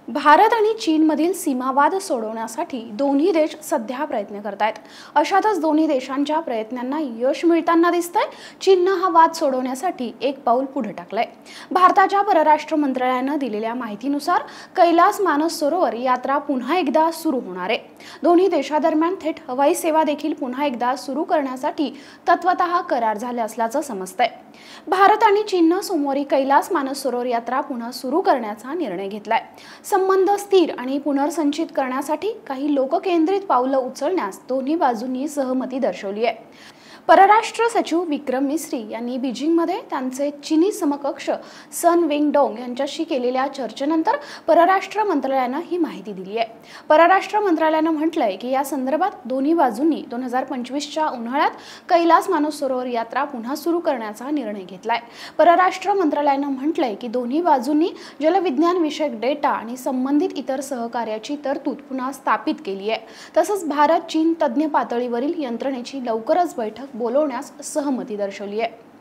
भारत आणि चीनमधील सीमावाद सोडवण्यासाठी दोन्ही देश सध्या प्रयत्न करत आहेत। अशातच दोन्ही देशांच्या प्रयत्नांना यश मिळताना दिसतंय। चीनने हा वाद सोडवण्यासाठी एक पाऊल पुढे टाकलंय। भारताच्या परराष्ट्र मंत्रालयाने दिलेल्या माहितीनुसार कैलास मानस सरोवर यात्रा पुन्हा एकदा सुरू होणार आहे। दोन्ही देशांदरम्यान थेट हवाई सेवा देखील पुन्हा एकदा सुरू करण्यासाठी तत्वतः करार झाले असल्याचं समजतंय। भारत आणि चीनने सोमवारी कैलास मानस सरोवर यात्रा पुन्हा सुरू करण्याचा निर्णय घेतलाय। संबंध स्थिर आणि पुनर्संचित करण्यासाठी काही लोककेंद्रित पावलं उचलण्यास दोन्ही बाजूंनी सहमती दर्शवली आहे। परराष्ट्र सचिव विक्रम मिस्री यांनी बीजिंगमध्ये त्यांचे चीनी समकक्ष सन वेंगडोंग यांच्याशी केलेल्या चर्चेनंतर परराष्ट्र मंत्रालयाने ही माहिती दिली आहे। परराष्ट्र मंत्रालयाने म्हटलंय की या संदर्भात दोन्ही बाजूंनी 2025च्या उन्हाळ्यात कैलास मानस सरोवर यात्रा पुन्हा सुरू करण्याचा निर्णय घेतलाय। परराष्ट्र मंत्रालयाने म्हटलंय की दोन्ही बाजूंनी जलविज्ञान विषयक डेटा आणि संबंधित इतर सहकार्याची तरतूद पुन्हा स्थापित केली आहे। तसंच भारत चीन तज्ञ पातळीवरील यंत्रणेची लवकरच बैठक बोलवण्यास सहमती दर्शवली आहे।